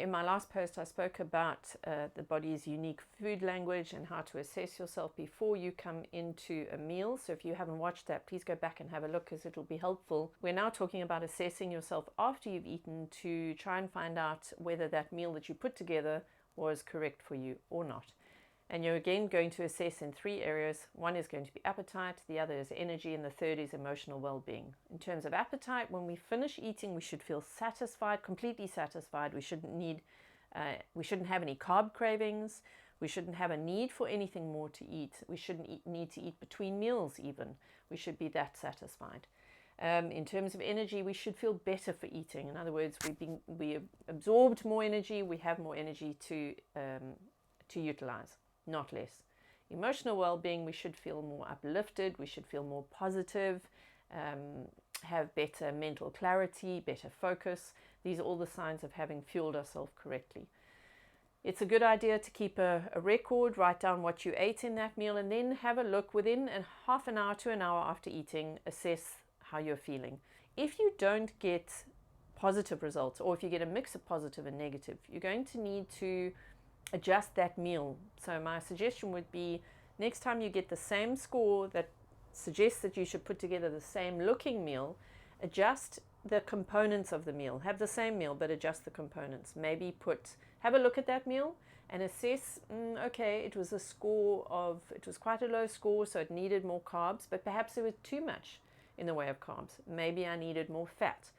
In my last post, I spoke about the body's unique food language and how to assess yourself before you come into a meal. So if you haven't watched that, please go back and have a look, because it'll be helpful. We're now talking about assessing yourself after you've eaten to try and find out whether that meal that you put together was correct for you or not. And you're again going to assess in 3 areas. One is going to be appetite, the other is energy, and the third is emotional well-being. In terms of appetite, when we finish eating, we should feel satisfied, completely satisfied. We shouldn't have any carb cravings. We shouldn't have a need for anything more to eat. We shouldn't need to eat between meals even. We should be that satisfied. In terms of energy, we should feel better for eating. In other words, we absorbed more energy. We have more energy to utilize, not less. Emotional well-being, we should feel more uplifted, we should feel more positive, have better mental clarity, better focus. These are all the signs of having fueled ourselves correctly. It's a good idea to keep a record, write down what you ate in that meal, and then have a look within a half an hour to an hour after eating, assess how you're feeling. If you don't get positive results, or if you get a mix of positive and negative, you're going to need to adjust that meal. So my suggestion would be, next time you get the same score that suggests that you should put together the same looking meal, adjust the components of the meal. Have the same meal, but adjust the components. Maybe have a look at that meal and assess, okay, it was quite a low score, so it needed more carbs, but perhaps there was too much in the way of carbs. Maybe I needed more fat.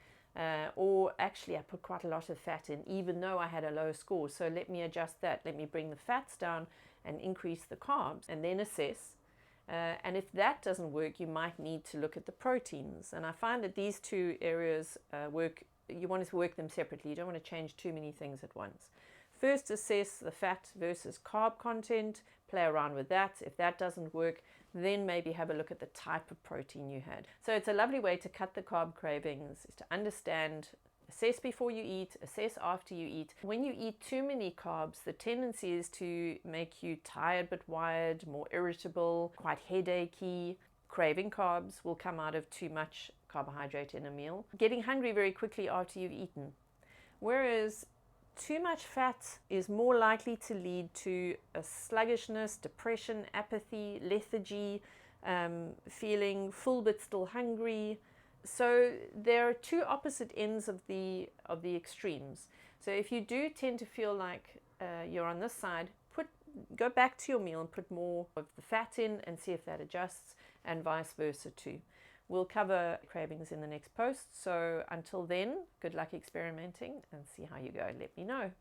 Or actually I put quite a lot of fat in even though I had a low score, so let me adjust that, let me bring the fats down and increase the carbs, and then assess. And if that doesn't work, you might need to look at the proteins. And I find that these 2 areas you want to work them separately. You don't want to change too many things at once. First, assess the fat versus carb content, play around with that. If that doesn't work, then maybe have a look at the type of protein you had. So it's a lovely way to cut the carb cravings, is to understand, assess before you eat, assess after you eat. When you eat too many carbs, the tendency is to make you tired but wired, more irritable, quite headachy. Craving carbs will come out of too much carbohydrate in a meal. Getting hungry very quickly after you've eaten. Whereas too much fat is more likely to lead to a sluggishness, depression, apathy, lethargy, feeling full but still hungry. So there are 2 opposite ends of the extremes. So if you do tend to feel like you're on this side, go back to your meal and put more of the fat in and see if that adjusts, and vice versa too. We'll cover cravings in the next post. So until then, good luck experimenting and see how you go. Let me know.